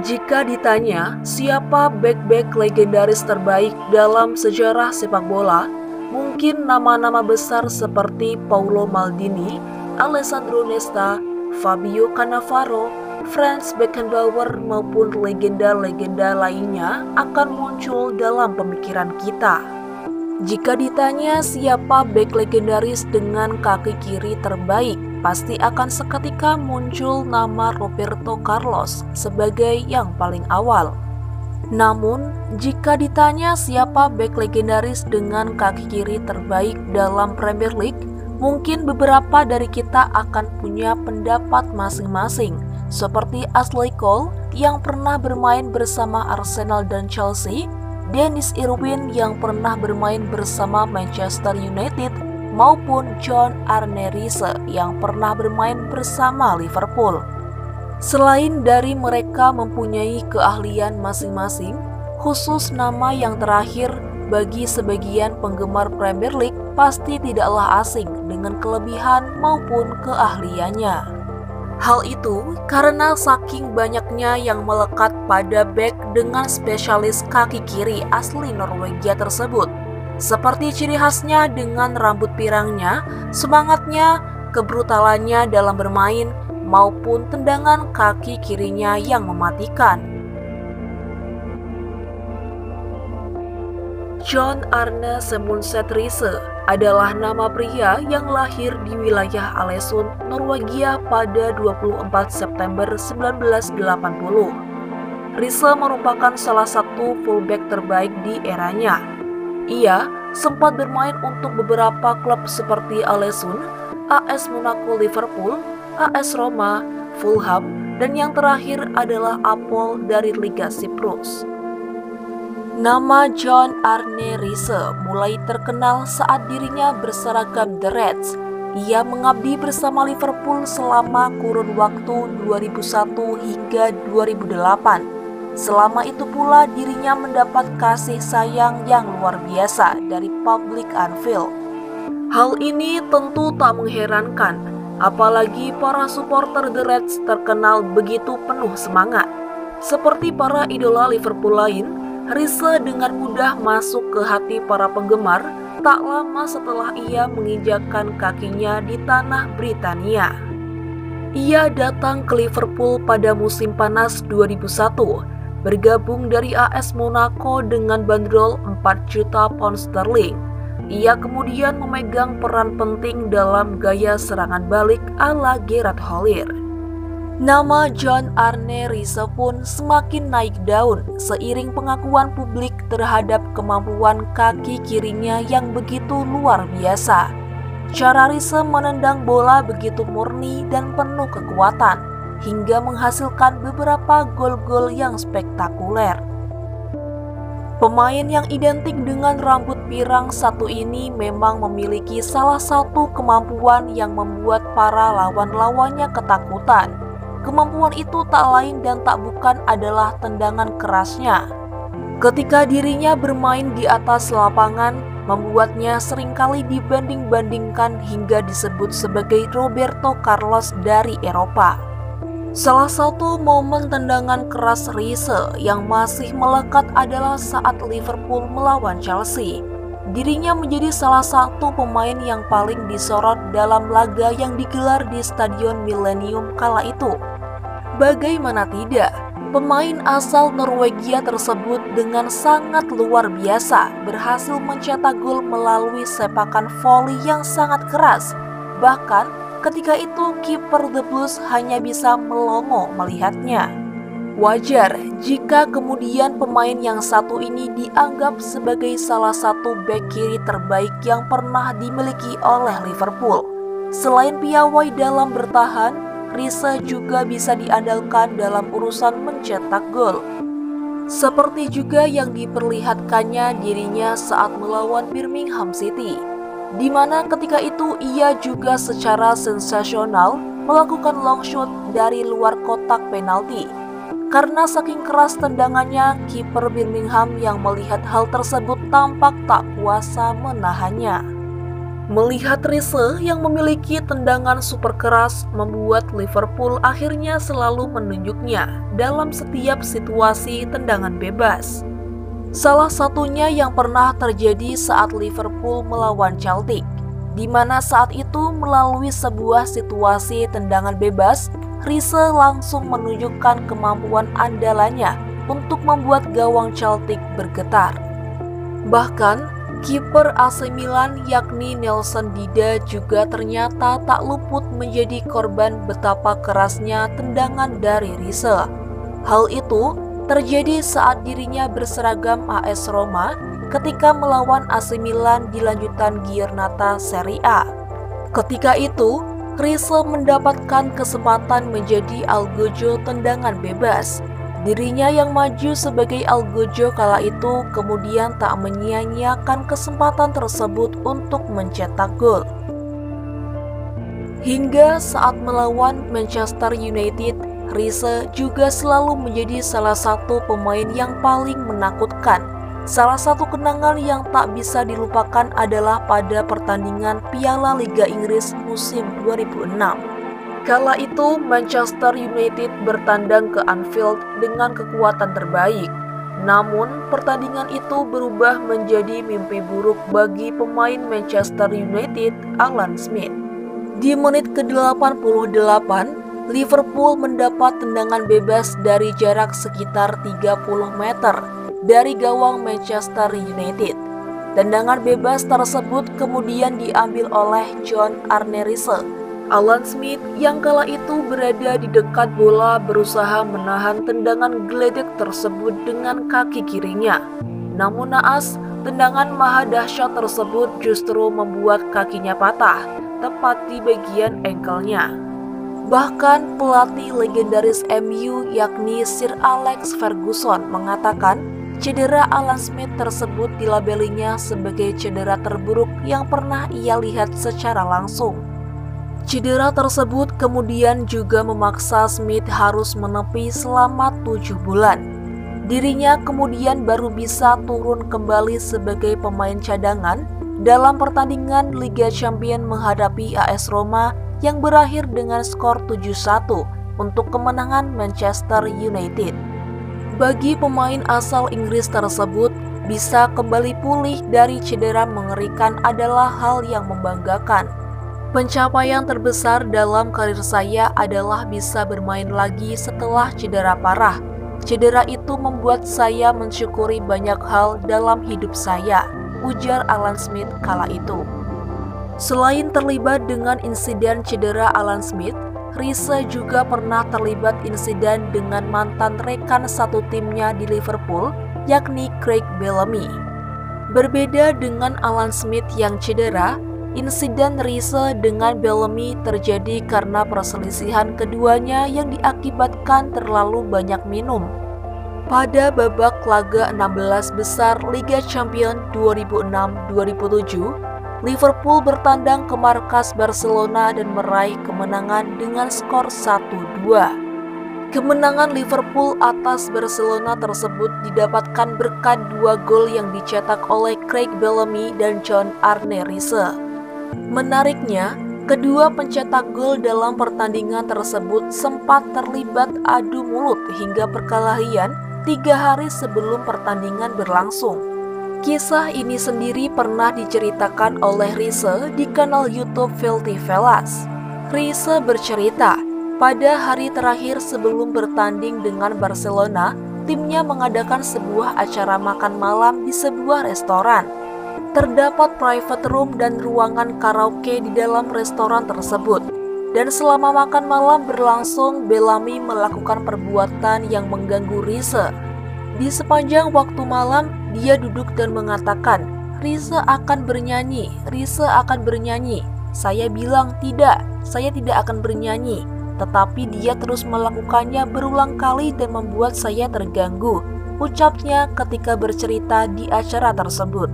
Jika ditanya siapa bek-bek legendaris terbaik dalam sejarah sepak bola, mungkin nama-nama besar seperti Paulo Maldini, Alessandro Nesta, Fabio Cannavaro, Franz Beckenbauer maupun legenda-legenda lainnya akan muncul dalam pemikiran kita. Jika ditanya siapa bek legendaris dengan kaki kiri terbaik, pasti akan seketika muncul nama Roberto Carlos sebagai yang paling awal. Namun, jika ditanya siapa bek legendaris dengan kaki kiri terbaik dalam Premier League, mungkin beberapa dari kita akan punya pendapat masing-masing, seperti Ashley Cole yang pernah bermain bersama Arsenal dan Chelsea, Dennis Irwin yang pernah bermain bersama Manchester United, maupun John Arne Riise yang pernah bermain bersama Liverpool. Selain dari mereka mempunyai keahlian masing-masing, khusus nama yang terakhir bagi sebagian penggemar Premier League pasti tidaklah asing dengan kelebihan maupun keahliannya. Hal itu karena saking banyaknya yang melekat pada bek dengan spesialis kaki kiri asli Norwegia tersebut. Seperti ciri khasnya dengan rambut pirangnya, semangatnya, kebrutalannya dalam bermain, maupun tendangan kaki kirinya yang mematikan. John Arne Semunset Riise adalah nama pria yang lahir di wilayah Alesund, Norwegia pada 24 September 1980. Riise merupakan salah satu fullback terbaik di eranya. Ia sempat bermain untuk beberapa klub seperti Alesund, AS Monaco Liverpool, AS Roma, Fulham, dan yang terakhir adalah Apol dari Liga Siprus. Nama John Arne Riise mulai terkenal saat dirinya berseragam The Reds. Ia mengabdi bersama Liverpool selama kurun waktu 2001 hingga 2008. Selama itu pula dirinya mendapat kasih sayang yang luar biasa dari publik Anfield. Hal ini tentu tak mengherankan, apalagi para supporter The Reds terkenal begitu penuh semangat. Seperti para idola Liverpool lain, Riise dengan mudah masuk ke hati para penggemar tak lama setelah ia menginjakkan kakinya di tanah Britania. Ia datang ke Liverpool pada musim panas 2001, bergabung dari AS Monaco dengan bandrol 4 juta pound sterling. Ia kemudian memegang peran penting dalam gaya serangan balik ala Gerard Houllier. Nama John Arne Riise pun semakin naik daun seiring pengakuan publik terhadap kemampuan kaki kirinya yang begitu luar biasa. Cara Riise menendang bola begitu murni dan penuh kekuatan, hingga menghasilkan beberapa gol-gol yang spektakuler. Pemain yang identik dengan rambut pirang satu ini memang memiliki salah satu kemampuan yang membuat para lawan-lawannya ketakutan. Kemampuan itu tak lain dan tak bukan adalah tendangan kerasnya. Ketika dirinya bermain di atas lapangan, membuatnya seringkali dibanding-bandingkan hingga disebut sebagai Roberto Carlos dari Eropa. Salah satu momen tendangan keras Riise yang masih melekat adalah saat Liverpool melawan Chelsea. Dirinya menjadi salah satu pemain yang paling disorot dalam laga yang digelar di Stadion Millennium kala itu. Bagaimana tidak, pemain asal Norwegia tersebut dengan sangat luar biasa berhasil mencetak gol melalui sepakan voli yang sangat keras. Bahkan ketika itu kiper The Blues hanya bisa melongo melihatnya. Wajar jika kemudian pemain yang satu ini dianggap sebagai salah satu bek kiri terbaik yang pernah dimiliki oleh Liverpool. Selain piawai dalam bertahan, Riise juga bisa diandalkan dalam urusan mencetak gol. Seperti juga yang diperlihatkannya dirinya saat melawan Birmingham City, di mana ketika itu ia juga secara sensasional melakukan long shot dari luar kotak penalti. Karena saking keras tendangannya, kiper Birmingham yang melihat hal tersebut tampak tak kuasa menahannya. Melihat Riise yang memiliki tendangan super keras membuat Liverpool akhirnya selalu menunjuknya dalam setiap situasi tendangan bebas. Salah satunya yang pernah terjadi saat Liverpool melawan Celtic, di mana saat itu melalui sebuah situasi tendangan bebas, Riise langsung menunjukkan kemampuan andalannya untuk membuat gawang Celtic bergetar. Bahkan, kiper AC Milan yakni Nelson Dida juga ternyata tak luput menjadi korban betapa kerasnya tendangan dari Riise. Hal itu terjadi saat dirinya berseragam AS Roma ketika melawan AC Milan di lanjutan Giornata Serie A. Ketika itu, Riise mendapatkan kesempatan menjadi algojo tendangan bebas. Dirinya yang maju sebagai algojo kala itu kemudian tak menyia-nyiakan kesempatan tersebut untuk mencetak gol. Hingga saat melawan Manchester United, Riise juga selalu menjadi salah satu pemain yang paling menakutkan. Salah satu kenangan yang tak bisa dilupakan adalah pada pertandingan Piala Liga Inggris musim 2006. Kala itu Manchester United bertandang ke Anfield dengan kekuatan terbaik. Namun pertandingan itu berubah menjadi mimpi buruk bagi pemain Manchester United, Alan Smith. Di menit ke-88, Liverpool mendapat tendangan bebas dari jarak sekitar 30 meter dari gawang Manchester United. Tendangan bebas tersebut kemudian diambil oleh John Arne Riise. Alan Smith yang kala itu berada di dekat bola berusaha menahan tendangan geledek tersebut dengan kaki kirinya. Namun naas, tendangan maha dahsyat tersebut justru membuat kakinya patah, tepat di bagian engkelnya. Bahkan pelatih legendaris MU yakni Sir Alex Ferguson mengatakan cedera Alan Smith tersebut dilabelinya sebagai cedera terburuk yang pernah ia lihat secara langsung. Cedera tersebut kemudian juga memaksa Smith harus menepi selama 7 bulan. Dirinya kemudian baru bisa turun kembali sebagai pemain cadangan dalam pertandingan Liga Champions menghadapi AS Roma yang berakhir dengan skor 7-1 untuk kemenangan Manchester United. Bagi pemain asal Inggris tersebut, bisa kembali pulih dari cedera mengerikan adalah hal yang membanggakan. Pencapaian terbesar dalam karir saya adalah bisa bermain lagi setelah cedera parah. Cedera itu membuat saya mensyukuri banyak hal dalam hidup saya, ujar Alan Smith kala itu. Selain terlibat dengan insiden cedera Alan Smith, Riise juga pernah terlibat insiden dengan mantan rekan satu timnya di Liverpool, yakni Craig Bellamy. Berbeda dengan Alan Smith yang cedera, insiden Riise dengan Bellamy terjadi karena perselisihan keduanya yang diakibatkan terlalu banyak minum. Pada babak laga 16 besar Liga Champions 2006-2007, Liverpool bertandang ke markas Barcelona dan meraih kemenangan dengan skor 1-2. Kemenangan Liverpool atas Barcelona tersebut didapatkan berkat 2 gol yang dicetak oleh Craig Bellamy dan John Arne Riise. Menariknya, kedua pencetak gol dalam pertandingan tersebut sempat terlibat adu mulut hingga perkelahian 3 hari sebelum pertandingan berlangsung. Kisah ini sendiri pernah diceritakan oleh Riise di kanal YouTube Filthy Fellas. Riise bercerita, pada hari terakhir sebelum bertanding dengan Barcelona, timnya mengadakan sebuah acara makan malam di sebuah restoran. Terdapat private room dan ruangan karaoke di dalam restoran tersebut. Dan selama makan malam berlangsung, Bellamy melakukan perbuatan yang mengganggu Riise. Di sepanjang waktu malam, dia duduk dan mengatakan, Riise akan bernyanyi, Riise akan bernyanyi. Saya bilang tidak, saya tidak akan bernyanyi. Tetapi dia terus melakukannya berulang kali dan membuat saya terganggu, ucapnya ketika bercerita di acara tersebut.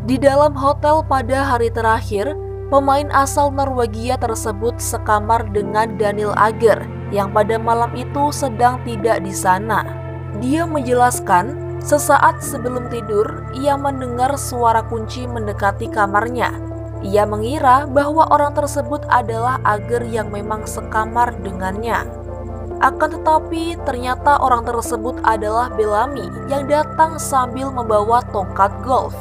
Di dalam hotel pada hari terakhir, pemain asal Norwegia tersebut sekamar dengan Daniel Agger yang pada malam itu sedang tidak di sana. Dia menjelaskan, sesaat sebelum tidur, ia mendengar suara kunci mendekati kamarnya. Ia mengira bahwa orang tersebut adalah ager yang memang sekamar dengannya. Akan tetapi ternyata orang tersebut adalah Bellamy yang datang sambil membawa tongkat golf.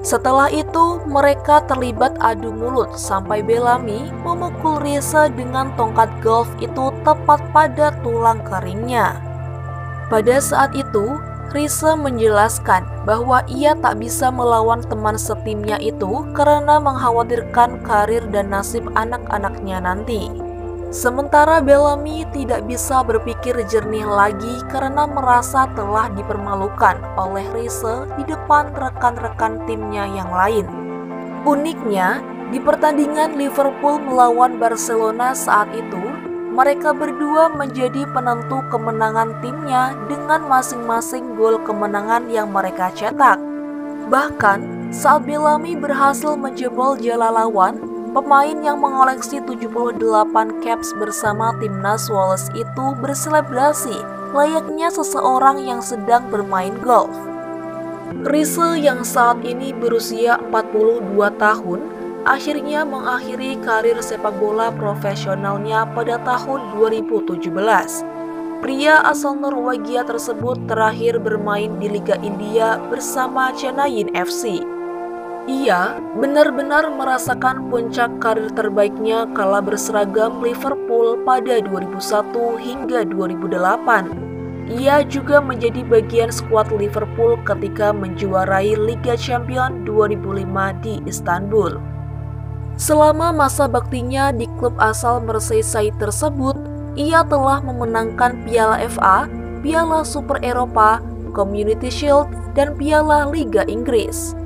Setelah itu mereka terlibat adu mulut sampai Bellamy memukul Reese dengan tongkat golf itu tepat pada tulang keringnya. Pada saat itu Reese menjelaskan bahwa ia tak bisa melawan teman setimnya itu karena mengkhawatirkan karir dan nasib anak-anaknya nanti. Sementara Bellamy tidak bisa berpikir jernih lagi karena merasa telah dipermalukan oleh Reese di depan rekan-rekan timnya yang lain. Uniknya, di pertandingan Liverpool melawan Barcelona saat itu, mereka berdua menjadi penentu kemenangan timnya dengan masing-masing gol kemenangan yang mereka cetak. Bahkan, saat Bellamy berhasil menjebol jala lawan, pemain yang mengoleksi 78 caps bersama timnas Wales itu berselebrasi layaknya seseorang yang sedang bermain golf. Reese yang saat ini berusia 42 tahun, akhirnya mengakhiri karir sepak bola profesionalnya pada tahun 2017. Pria asal Norwegia tersebut terakhir bermain di Liga India bersama Chennai FC. Ia benar-benar merasakan puncak karir terbaiknya kala berseragam Liverpool pada 2001 hingga 2008. Ia juga menjadi bagian skuad Liverpool ketika menjuarai Liga Champions 2005 di Istanbul. Selama masa baktinya di klub asal Merseyside tersebut, ia telah memenangkan Piala FA, Piala Super Eropa, Community Shield, dan Piala Liga Inggris.